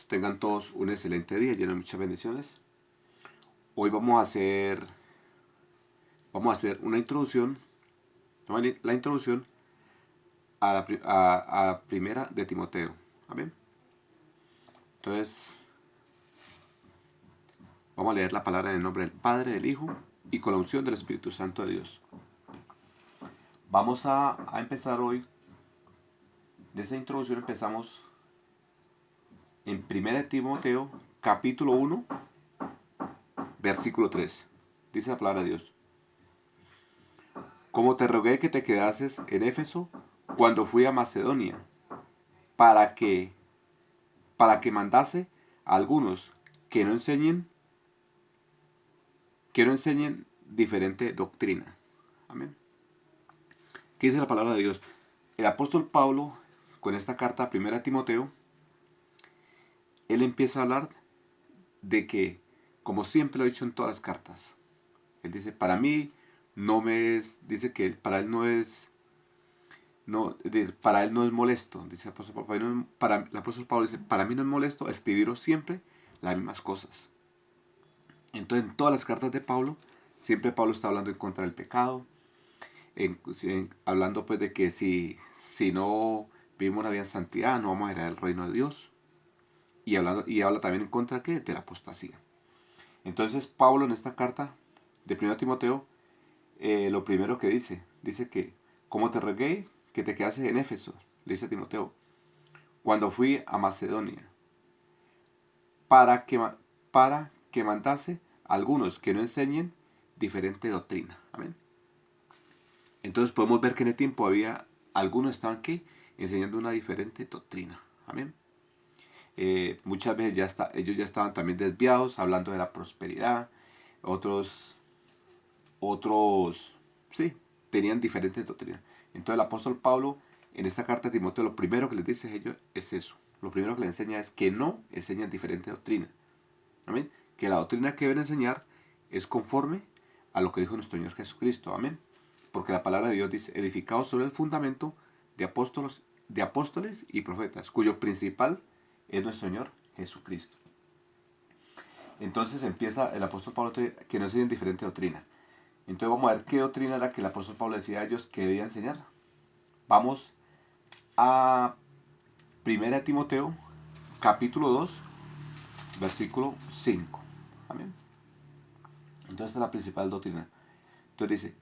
Tengan todos un excelente día lleno de muchas bendiciones. Hoy vamos a hacer una introducción, la introducción a primera de Timoteo. Amén. Entonces, vamos a leer la palabra en el nombre del Padre, del Hijo y con la unción del Espíritu Santo de Dios. Vamos a empezar hoy. De esa introducción empezamos en primera de Timoteo, capítulo 1, versículo 3. Dice la palabra de Dios: como te rogué que te quedases en Éfeso cuando fui a Macedonia, para que mandase a algunos que no enseñen diferente doctrina. Amén. ¿Qué dice la palabra de Dios? El apóstol Pablo, con esta carta a 1 Timoteo, él empieza a hablar de que, como siempre lo ha dicho en todas las cartas, él dice, para mí no me es, dice que para él no es, para él no es molesto, dice el apóstol Pablo, el apóstol Pablo dice, para mí no es molesto escribiros siempre las mismas cosas. Entonces, en todas las cartas de Pablo, siempre Pablo está hablando en contra del pecado, hablando pues de que si no vivimos una vida en santidad, no vamos a heredar el reino de Dios. Y habla también en contra de la apostasía. Entonces, Pablo en esta carta de 1 Timoteo, lo primero que dice que, como te rogué que te quedases en Éfeso, le dice a Timoteo, cuando fui a Macedonia, para que mandase a algunos que no enseñen diferente doctrina. Amén. Entonces podemos ver que en el tiempo había algunos estaban aquí enseñando una diferente doctrina. Amén. Muchas veces ellos ya estaban también desviados, hablando de la prosperidad. Otros, sí, tenían diferentes doctrinas. Entonces el apóstol Pablo, en esta carta de Timoteo, lo primero que les dice a ellos es eso. Lo primero que les enseña es que no enseñan diferente doctrina. Amén. Que la doctrina que deben enseñar es conforme a lo que dijo nuestro Señor Jesucristo. Amén. Porque la palabra de Dios dice, edificados sobre el fundamento de apóstoles y profetas, cuyo principal es nuestro Señor Jesucristo. Entonces empieza el apóstol Pablo que no enseñan diferente doctrina. Entonces vamos a ver qué doctrina era que el apóstol Pablo decía a ellos que debían enseñar. Vamos a 1 Timoteo, capítulo 2, versículo 5. Amén. Entonces esta es la principal doctrina. Entonces dice,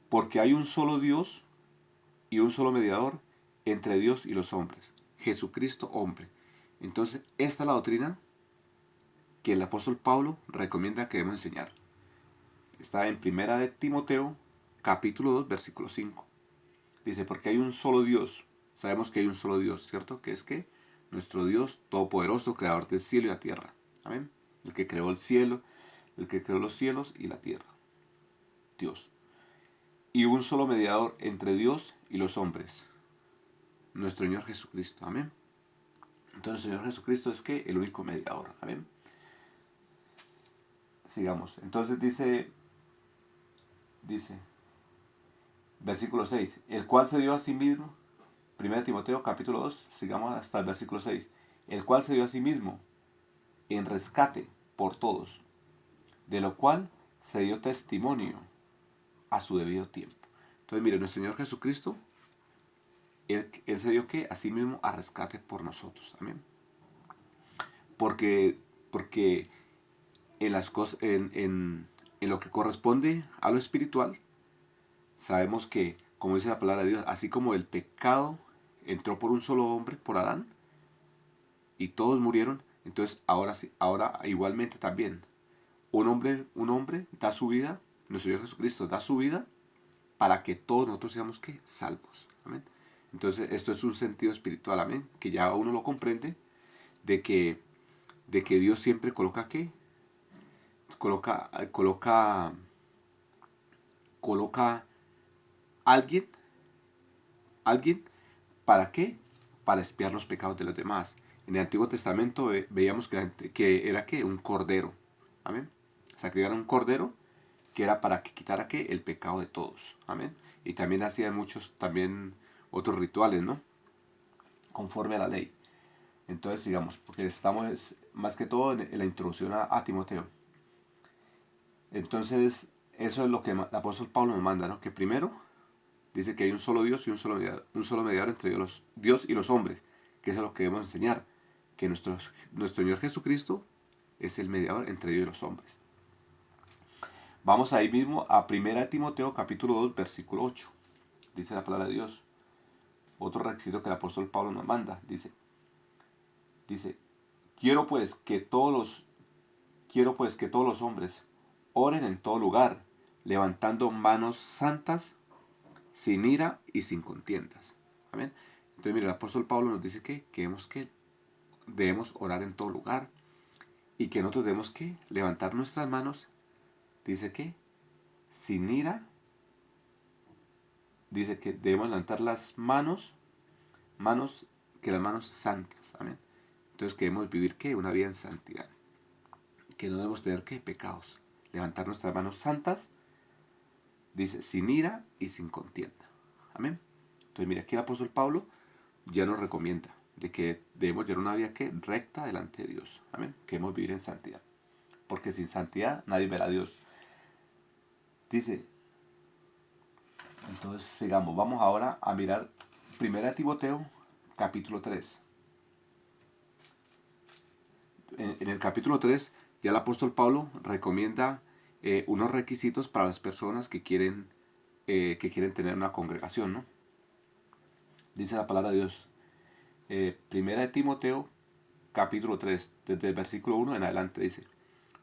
porque hay un solo Dios y un solo mediador entre Dios y los hombres, Jesucristo hombre. Entonces esta es la doctrina que el apóstol Pablo recomienda que debemos enseñar. Está en 1 Timoteo, capítulo 2, versículo 5. Dice, porque hay un solo Dios. Sabemos que hay un solo Dios, ¿cierto? Que es que nuestro Dios todopoderoso, creador del cielo y la tierra. Amén. El que creó el cielo, el que creó los cielos y la tierra. Dios. Y un solo mediador entre Dios y los hombres, nuestro Señor Jesucristo. Amén. Entonces el Señor Jesucristo es que el único mediador. Amén. Sigamos. Entonces dice, versículo 6, el cual se dio a sí mismo, 1 Timoteo capítulo 2, sigamos hasta el versículo 6, el cual se dio a sí mismo en rescate por todos, de lo cual se dio testimonio a su debido tiempo. Entonces mire, nuestro Señor Jesucristo, Él se dio que a sí mismo a rescate por nosotros. Amén. Porque en las cosas, en lo que corresponde a lo espiritual, sabemos que, como dice la palabra de Dios, así como el pecado entró por un solo hombre, por Adán, y todos murieron, entonces ahora igualmente también un hombre da su vida, nuestro Señor Jesucristo da su vida para que todos nosotros seamos ¿qué? Salvos. Amén. Entonces esto es un sentido espiritual, amén, que ya uno lo comprende, de que Dios siempre coloca ¿qué? Coloca alguien, ¿para qué? Para expiar los pecados de los demás. En el Antiguo Testamento veíamos que era ¿qué? Un cordero. Amén. Sacrificaron un cordero que era para que quitara ¿qué? El pecado de todos. Amén. Y también hacían muchos, también otros rituales, ¿no? Conforme a la ley. Entonces sigamos, porque estamos más que todo en la introducción a Timoteo. Entonces, eso es lo que el apóstol Pablo nos manda, ¿no? Que primero dice que hay un solo Dios y un solo mediador entre Dios y los hombres, que eso es lo que debemos enseñar, que nuestro Señor Jesucristo es el mediador entre Dios y los hombres. Vamos ahí mismo a 1 Timoteo capítulo 2, versículo 8. Dice la palabra de Dios. Otro requisito que el apóstol Pablo nos manda. Dice, quiero pues que todos los hombres oren en todo lugar, levantando manos santas, sin ira y sin contiendas. Amén. Entonces, mire, el apóstol Pablo nos dice que debemos orar en todo lugar y que nosotros debemos que levantar nuestras manos. Dice que sin ira, dice que debemos levantar las manos santas. Amén. Entonces, que debemos vivir ¿qué? Una vida en santidad. Que no debemos tener ¿qué? Pecados. Levantar nuestras manos santas, dice, sin ira y sin contienda. Amén. Entonces, mira, aquí el apóstol Pablo ya nos recomienda de que debemos llevar una vida ¿qué? Recta delante de Dios. Amén. Que debemos vivir en santidad. Porque sin santidad nadie verá a Dios. Dice, entonces sigamos. Vamos ahora a mirar 1 Timoteo capítulo 3. En el capítulo 3 ya el apóstol Pablo recomienda unos requisitos para las personas que quieren tener una congregación, ¿no? Dice la palabra de Dios. 1 Timoteo capítulo 3, desde el versículo 1 en adelante, dice,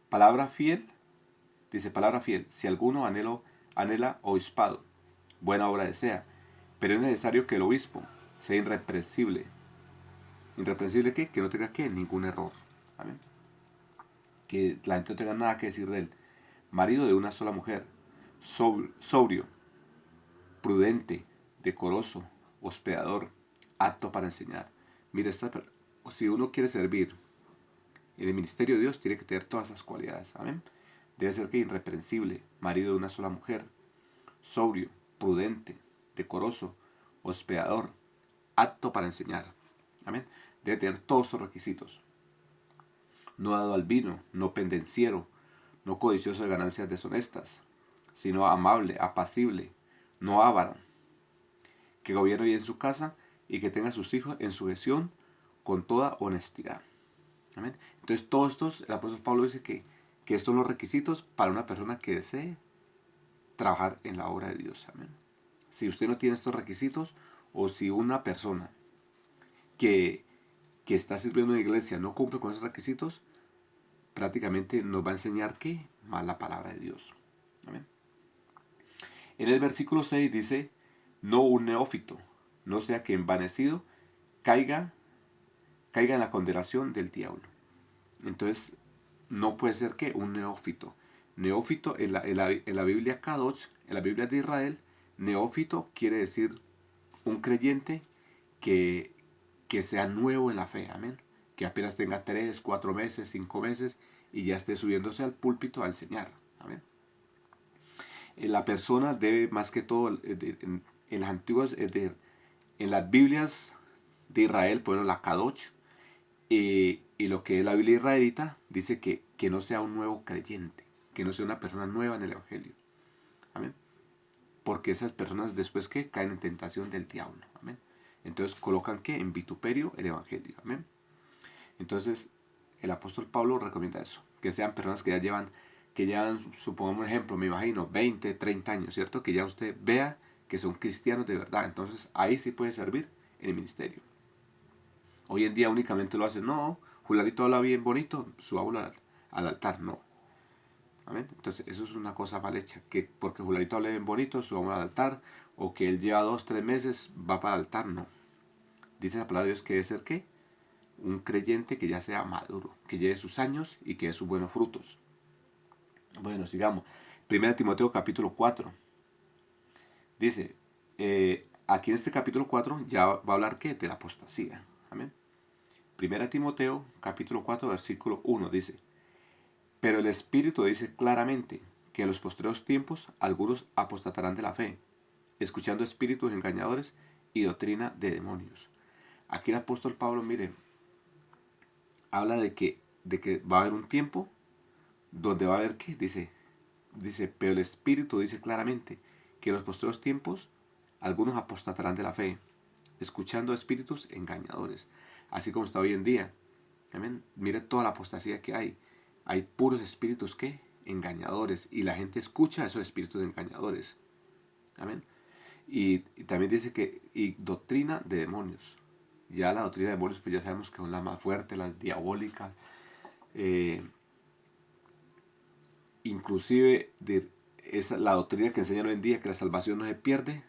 palabra fiel, si alguno anhela obispado, buena obra desea, pero es necesario que el obispo sea irreprensible. ¿Irreprensible qué? Que no tenga ¿qué? Ningún error. ¿Amén? Que la gente no tenga nada que decir de él. Marido de una sola mujer, sobrio, prudente, decoroso, hospedador, apto para enseñar. Mira, si uno quiere servir en el ministerio de Dios, tiene que tener todas esas cualidades. Amén. Debe ser que irreprensible, marido de una sola mujer, sobrio, prudente, decoroso, hospedador, apto para enseñar. Amén. Debe tener todos esos requisitos. No dado al vino, no pendenciero, no codicioso de ganancias deshonestas, sino amable, apacible, no avaro, que gobierne bien su casa y que tenga a sus hijos en sujeción con toda honestidad. ¿Amén? Entonces, todos estos, el apóstol Pablo dice que estos son los requisitos para una persona que desee trabajar en la obra de Dios. ¿Amén? Si usted no tiene estos requisitos, o si una persona que está sirviendo en la iglesia no cumple con esos requisitos, prácticamente nos va a enseñar que mal la palabra de Dios. ¿Amén? En el versículo 6 dice, no un neófito, no sea que envanecido caiga en la condenación del diablo. Entonces, no puede ser que un neófito. Neófito en la Biblia Kadosh, en la Biblia de Israel, neófito quiere decir un creyente que sea nuevo en la fe, amén. Que apenas tenga 3, 4 meses, 5 meses y ya esté subiéndose al púlpito a enseñar, amén. La persona debe más que todo en las antiguas, en las Biblias de Israel, bueno, la Kadosh, y lo que es la Biblia israelita, dice que no sea un nuevo creyente, que no sea una persona nueva en el Evangelio. Amén. Porque esas personas después que caen en tentación del diablo. Amén. Entonces colocan que en vituperio el Evangelio. Amén. Entonces el apóstol Pablo recomienda eso, que sean personas que ya llevan, supongamos un ejemplo, me imagino, 20, 30 años, ¿cierto? Que ya usted vea que son cristianos de verdad. Entonces ahí sí puede servir en el ministerio. Hoy en día únicamente lo hacen, no, Julanito habla bien bonito, subámoslo al altar, no. ¿Amén? Entonces eso es una cosa mal hecha, que porque Julanito habla bien bonito, subámoslo al altar, o que él lleva 2, 3 meses, va para el altar, no. Dice la palabra de Dios que debe ser ¿qué? Un creyente que ya sea maduro, que lleve sus años y que dé sus buenos frutos. Bueno, sigamos. 1 Timoteo capítulo 4. Dice, aquí en este capítulo 4 ya va a hablar ¿qué? De la apostasía. Amén. 1 Timoteo capítulo 4 versículo 1 dice, pero el Espíritu dice claramente que en los postreros tiempos algunos apostatarán de la fe, escuchando espíritus engañadores y doctrina de demonios. Aquí el apóstol Pablo, mire, habla de que va a haber un tiempo donde va a haber, ¿qué? Dice, pero el Espíritu dice claramente que en los postreros tiempos algunos apostatarán de la fe, escuchando espíritus engañadores, así como está hoy en día. Amén. Mire toda la apostasía que hay. Hay puros espíritus que engañadores, y la gente escucha a esos espíritus engañadores. Amén. Y también dice que y doctrina de demonios. Ya la doctrina de demonios, pues ya sabemos que son las más fuertes, las diabólicas. eh, Inclusive la doctrina que enseñan hoy en día, que la salvación no se pierde,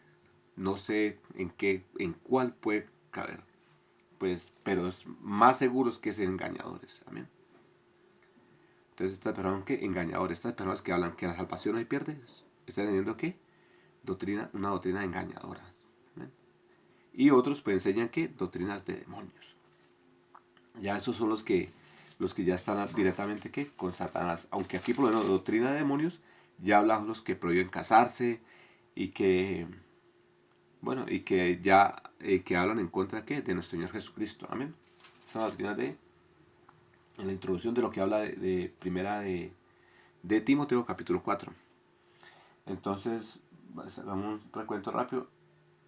no sé en cuál puede caber. Pues, pero es más seguro que ser engañadores. Amén. Entonces estas personas que engañadores, estas personas que hablan que la salvación no se pierde, están teniendo ¿qué? Una doctrina engañadora. ¿Amén? Y otros pues enseñan que doctrinas de demonios. Ya esos son los que ya están directamente ¿qué? Con Satanás. Aunque aquí por lo menos doctrina de demonios ya hablan los que prohíben casarse y que bueno y que ya que hablan en contra ¿qué? De nuestro Señor Jesucristo. Amén. Esa es la doctrina en la introducción de lo que habla de primera de Timoteo capítulo 4. Entonces, vamos un recuento rápido.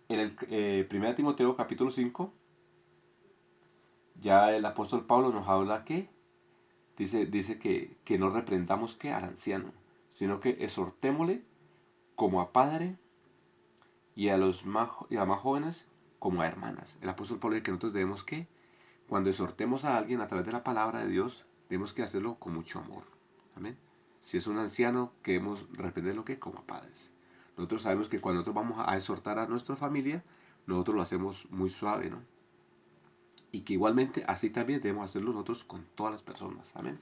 En el 1 Timoteo capítulo 5, ya el apóstol Pablo nos habla que dice que no reprendamos que al anciano, sino que exhortémosle como a padre y a las más jóvenes como a hermanas. El apóstol Pablo dice que nosotros debemos que, cuando exhortemos a alguien a través de la palabra de Dios, debemos que hacerlo con mucho amor. Amén. Si es un anciano, que debemos reprenderlo que como a padres. Nosotros sabemos que cuando nosotros vamos a exhortar a nuestra familia, nosotros lo hacemos muy suave, ¿no? Y que igualmente así también debemos hacerlo nosotros con todas las personas. Amén.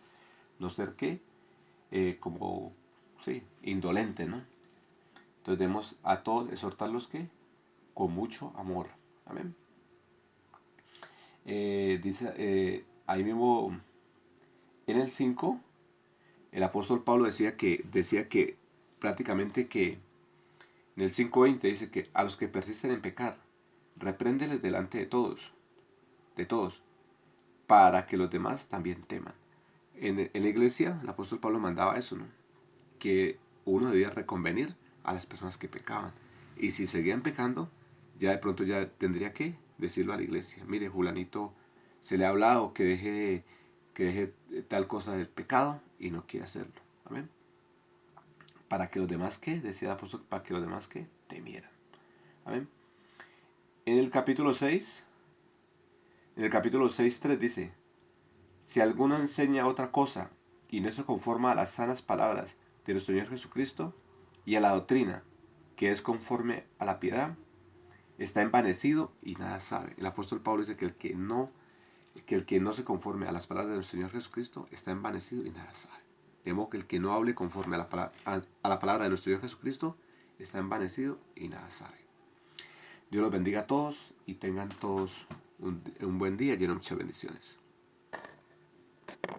No ser que como, sí, indolente, ¿no? Entonces debemos a todos exhortarlos que con mucho amor. Amén. Dice ahí mismo en el 5, el apóstol Pablo decía que prácticamente que en el 5:20 dice que a los que persisten en pecar, repréndeles delante de todos, para que los demás también teman. En la iglesia, el apóstol Pablo mandaba eso, ¿no? Que uno debía reconvenir a las personas que pecaban. Y si seguían pecando, ya de pronto ya tendría que decirlo a la iglesia. Mire, fulanito, se le ha hablado que deje tal cosa del pecado y no quiere hacerlo. Amén. Para que los demás que, decía el apóstol, para que los demás que temieran. Amén. En el capítulo 6, en el capítulo 6:3 dice, si alguno enseña otra cosa y no se conforma a las sanas palabras de nuestro Señor Jesucristo y a la doctrina que es conforme a la piedad, está envanecido y nada sabe. El apóstol Pablo dice que el que no se conforme a las palabras de nuestro Señor Jesucristo está envanecido y nada sabe. De modo que el que no hable conforme a la palabra de nuestro Señor Jesucristo está envanecido y nada sabe. Dios los bendiga a todos y tengan todos un buen día lleno de muchas bendiciones.